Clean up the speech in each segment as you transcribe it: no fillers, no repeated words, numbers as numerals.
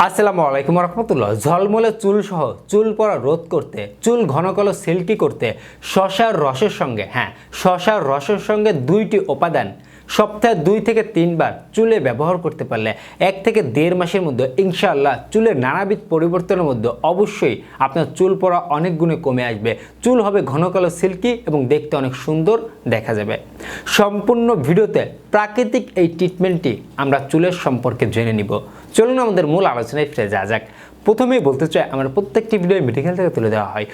আসসালামু আলাইকুম রহমতুল্লাহ। ঝলমলে চুল সহ চুল পড়া রোধ করতে, চুল ঘন কালো সিল্কি করতে শসার রসের সঙ্গে শসার রসের সঙ্গে দুইটি উপাদান সপ্তাহে 2 থেকে 3 বার চুলে ব্যবহার করতে পারলে 1 থেকে 1.5 মাসের মধ্যে ইনশাআল্লাহ চুলের নানাবিধ পরিবর্তনের মধ্যে অবশ্যই আপনার চুল পড়া অনেক গুণে কমে আসবে। চুল হবে ঘন কালো সিল্কি এবং দেখতে অনেক সুন্দর দেখা যাবে। সম্পূর্ণ ভিডিওতে প্রাকৃতিক এই ট্রিটমেন্টটি আমরা চুলের সম্পর্কে জেনে নিব। চলুন আমাদের মূল আলোচনায় ফিরে যাওয়া যাক। প্রথমেই বলতে চাই, আমার প্রত্যেকটি ভিডিও মেডিকেল থেকে তুলে দেওয়া হয়,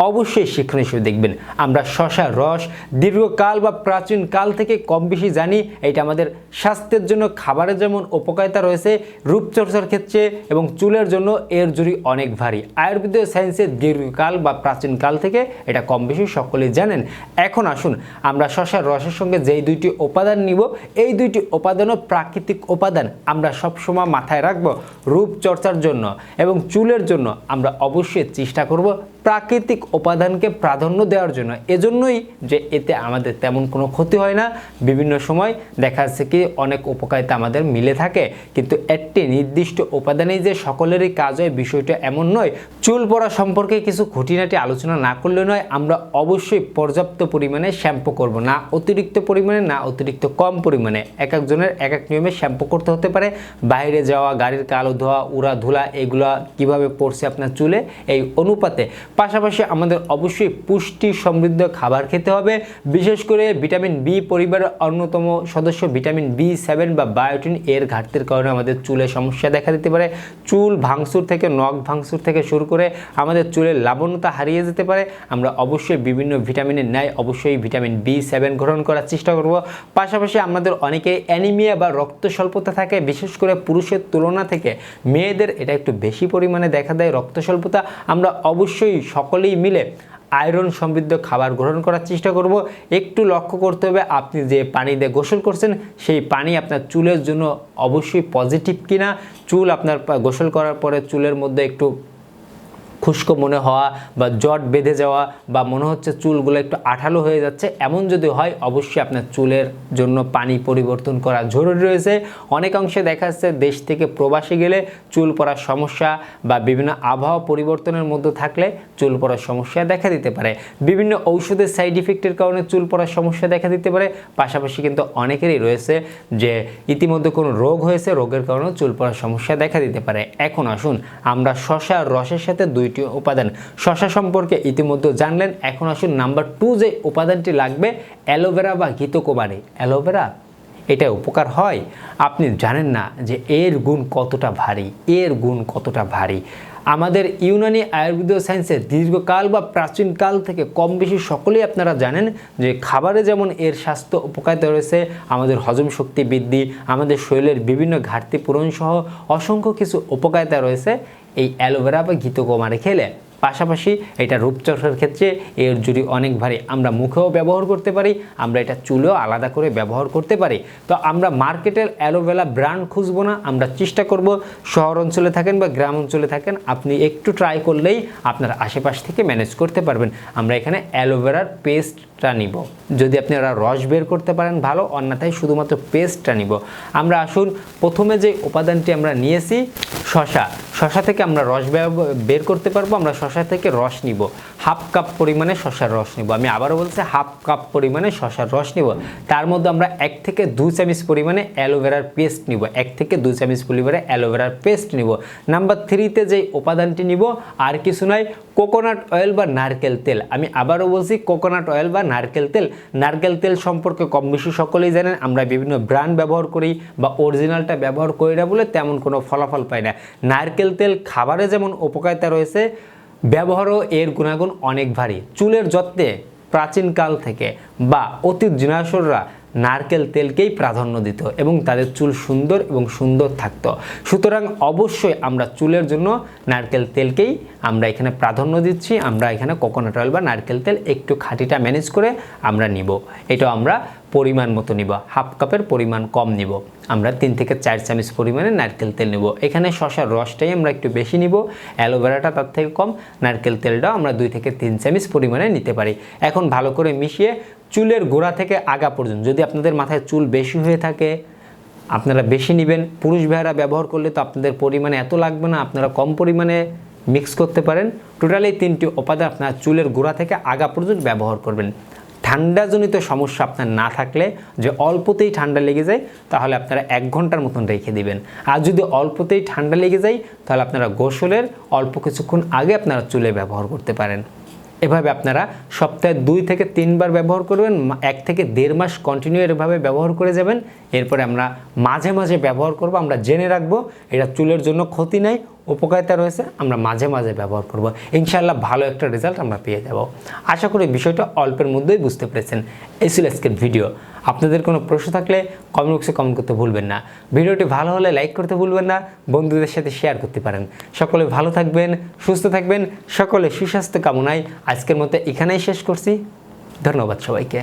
অবশ্যই শিক্ষণীয় হিসেবে দেখবেন। আমরা শসার রস দীর্ঘকাল বা প্রাচীন কাল থেকে কম বেশি জানি এটা আমাদের স্বাস্থ্যের জন্য খাবারের যেমন উপকারিতা রয়েছে, রূপচর্চার ক্ষেত্রে এবং চুলের জন্য এর জুড়ি অনেক ভারী। আয়ুর্বেদীয় সায়েন্সের দীর্ঘকাল বা প্রাচীন কাল থেকে এটা কম বেশি সকলেই জানেন। এখন আসুন আমরা শসার রসের সঙ্গে যেই দুইটি উপাদান নিব, এই দুইটি উপাদানও প্রাকৃতিক উপাদান। আমরা সবসময় মাথায় রাখবো রূপচর্চার জন্য এবং চুলের জন্য আমরা অবশ্যই চেষ্টা করব প্রাকৃতিক উপাদানকে প্রাধান্য দেওয়ার জন্য। এজন্যই যে এতে আমাদের তেমন কোনো ক্ষতি হয় না। বিভিন্ন সময় দেখা যাচ্ছে কি অনেক উপকারিতা আমাদের মিলে থাকে, কিন্তু একটি নির্দিষ্ট উপাদানেই যে সকলেরই কাজ হয় বিষয়টা এমন নয়। চুল পড়া সম্পর্কে কিছু খুঁটিনাটি আলোচনা না করলে নয়। আমরা অবশ্যই পর্যাপ্ত পরিমাণে শ্যাম্পু করব, না অতিরিক্ত পরিমাণে না অতিরিক্ত কম পরিমাণে। এক একজনের এক এক নিয়মে শ্যাম্পু করতে হতে পারে। বাইরে যাওয়া, গাড়ির কালো ধোয়া, উড়া ধুলা এগুলো কিভাবে পড়ছে আপনার চুলে এই অনুপাতে। পাশাপাশি আমাদের অবশ্যই পুষ্টি সমৃদ্ধ খাবার খেতে হবে। বিশেষ করে ভিটামিন বি পরিবারের অন্যতম সদস্য ভিটামিন বি7 বা বায়োটিন এর ঘাটতির কারণে আমাদের চুলে সমস্যা দেখা দিতে পারে। চুল ভাঙচুর থেকে, নখ ভাঙচুর থেকে শুরু করে আমাদের চুলের লাবণ্যতা হারিয়ে যেতে পারে। আমরা অবশ্যই বিভিন্ন ভিটামিনের ন্যায় অবশ্যই ভিটামিন বি7 গ্রহণ করার চেষ্টা করব। পাশাপাশি আমাদের অনেকে অ্যানিমিয়া বা রক্ত স্বল্পতা থাকে, বিশেষ করে পুরুষের তুলনা থেকে মেয়েদের এটা একটু বেশি পরিমাণে দেখা দেয় রক্ত স্বল্পতা। আমরা অবশ্যই সকলেই মিলে আয়রন সমৃদ্ধ খাবার গ্রহণ করার চেষ্টা করব। একটু লক্ষ্য করতে হবে আপনি যে পানি দিয়ে গোসল করছেন সেই পানি আপনার চুলের জন্য অবশ্যই পজিটিভ কিনা। চুল আপনার গোসল করার পরে চুলের মধ্যে একটু খুশকো মনে হওয়া বা জট বেঁধে যাওয়া বা মনে হচ্ছে চুলগুলো একটু আঠালো হয়ে যাচ্ছে, এমন যদি হয় অবশ্যই আপনার চুলের জন্য পানি পরিবর্তন করা জরুরি রয়েছে। অনেকাংশে দেখা যাচ্ছে দেশ থেকে প্রবাসে গেলে চুল পড়ার সমস্যা বা বিভিন্ন আবহাওয়া পরিবর্তনের মধ্যে থাকলে চুল পড়ার সমস্যা দেখা দিতে পারে। বিভিন্ন ঔষধের সাইড ইফেক্টের কারণে চুল পড়ার সমস্যা দেখা দিতে পারে। পাশাপাশি কিন্তু অনেকেরই রয়েছে যে ইতিমধ্যে কোনো রোগ হয়েছে, রোগের কারণেও চুল পড়ার সমস্যা দেখা দিতে পারে। এখন আসুন আমরা শসার রসের সাথে দুইটি উপাদান, শসা সম্পর্কে ইতিমধ্যে জানলেন। এখন আসুন নাম্বার 2 যে উপাদানটি লাগবে, অ্যালোভেরা বা ঘৃতকুমারী। অ্যালোভেরা এটা উপকার হয়, আপনি জানেন না যে এর গুণ কতটা ভারী, এর গুণ কতটা ভারী। আমাদের ইউনানি আয়ুর্বেদীয় সায়েন্সের দীর্ঘকাল বা প্রাচীন কাল থেকে কম বেশি সকলেই আপনারা জানেন যে খাবারে যেমন এর স্বাস্থ্য উপকারিতা রয়েছে, আমাদের হজম শক্তি বৃদ্ধি, আমাদের শরীরের বিভিন্ন ঘাটতি পূরণ সহ অসংখ্য কিছু উপকারিতা রয়েছে এই অ্যালোভেরা বা ঘৃতকুমারী খেলে। পাশাপাশি এটা রূপচর্চার ক্ষেত্রে এর জুড়ি অনেক ভারী। আমরা মুখেও ব্যবহার করতে পারি, আমরা এটা চুলেও আলাদা করে ব্যবহার করতে পারি। তো আমরা মার্কেটের অ্যালোভেরা ব্র্যান্ড খুঁজবো না, আমরা চেষ্টা করব শহর অঞ্চলে থাকেন বা গ্রাম অঞ্চলে থাকেন আপনি একটু ট্রাই করলেই আপনার আশেপাশ থেকে ম্যানেজ করতে পারবেন। আমরা এখানে অ্যালোভেরার পেস্টটা নিব, যদি আপনারা রস বের করতে পারেন ভালো, অন্যথায় শুধুমাত্র পেস্টটা নিব। আমরা আসুন প্রথমে যে উপাদানটি আমরা নিয়েছি শসা, শসা থেকে আমরা রস বের করতে পারবো। আমরা শসা থেকে রস নিব, হাফ কাপ পরিমাণে শসার রস নিব। আমি আবারও বলছি হাফ কাপ পরিমাণে শসার রস নিব। তার মধ্যে আমরা 1 থেকে 2 চামচ পরিমাণে অ্যালোভেরার পেস্ট নিব, 1 থেকে 2 চামচ পরিমাণে অ্যালোভেরার পেস্ট নিব। নাম্বার 3তে যে উপাদানটি নিব আর কিছু নয়, কোকোনাট অয়েল বা নারকেল তেল। আমি আবারও বলছি কোকোনাট অয়েল বা নারকেল তেল। নারকেল তেল সম্পর্কে কম বেশি সকলেই জানেন, আমরা বিভিন্ন ব্র্যান্ড ব্যবহার করি বা অরিজিনালটা ব্যবহার করি না বলে তেমন কোনো ফলাফল পাই না। নারকেল তেল খাবারে যেমন উপকারিতা রয়েছে, ব্যবহারও এর গুণাগুণ অনেক ভারী। চুলের যত্নে প্রাচীনকাল থেকে বা অতীত জেনারেশনরা নারকেল তেলকেই প্রাধান্য দিত এবং তাদের চুল সুন্দর এবং সুন্দর থাকতো। সুতরাং অবশ্যই আমরা চুলের জন্য নারকেল তেলকেই আমরা এখানে প্রাধান্য দিচ্ছি। আমরা এখানে কোকোনাট অয়েল বা নারকেল তেল একটু খাঁটিটা ম্যানেজ করে আমরা নিব। এটাও আমরা পরিমাণ মতো নিব, হাফ কাপের পরিমাণ কম নিব। আমরা 3 থেকে 4 চামচ পরিমাণে নারকেল তেল নেব। এখানে শসার রসটাই আমরা একটু বেশি নিব, অ্যালোভেরাটা তার থেকে কম, নারকেল তেলটাও আমরা 2 থেকে 3 চামচ পরিমাণে নিতে পারি। এখন ভালো করে মিশিয়ে চুলের গোড়া থেকে আগা পর্যন্ত, যদি আপনাদের মাথায় চুল বেশি হয়ে থাকে আপনারা বেশি নেবেন। পুরুষ ভাইয়েরা ব্যবহার করলে তো আপনাদের পরিমাণে এত লাগবে না, আপনারা কম পরিমাণে মিক্স করতে পারেন। টোটালি 3টি উপাদান আপনার চুলের গোড়া থেকে আগা পর্যন্ত ব্যবহার করবেন। ঠান্ডাজনিত সমস্যা আপনার না থাকলে, যে অল্পতেই ঠান্ডা লেগে যায়, তাহলে আপনারা 1 ঘন্টার মতন রেখে দিবেন। আর যদি অল্পতেই ঠান্ডা লেগে যায়, তাহলে আপনারা গোসলের অল্প কিছুক্ষণ আগে আপনারা চুলে ব্যবহার করতে পারেন। এভাবে আপনারা সপ্তাহে 2 থেকে 3 বার ব্যবহার করবেন। 1 থেকে 1.5 মাস কন্টিনিউ এভাবে ব্যবহার করে যাবেন। এরপরে আমরা মাঝে মাঝে ব্যবহার করব। আমরা জেনে রাখবো এটা চুলের জন্য ক্ষতি নাই, উপকারিতা রয়েছে। আমরা মাঝে মাঝে ব্যবহার করব। ইনশাআল্লাহ ভালো একটা রেজাল্ট আমরা পেয়ে যাব। আশা করি বিষয়টা অল্পের মধ্যেই বুঝতে পেরেছেন। এই ছিল আজকের ভিডিও। আপনাদের কোনো প্রশ্ন থাকলে কমেন্ট বক্সে কমেন্ট করতে ভুলবেন না। ভিডিওটি ভালো হলে লাইক করতে ভুলবেন না, বন্ধুদের সাথে শেয়ার করতে পারেন। সকলে ভালো থাকবেন, সুস্থ থাকবেন। সকলে সুস্বাস্থ্য কামনায় আজকের মতো এখানেই শেষ করছি। ধন্যবাদ সবাইকে।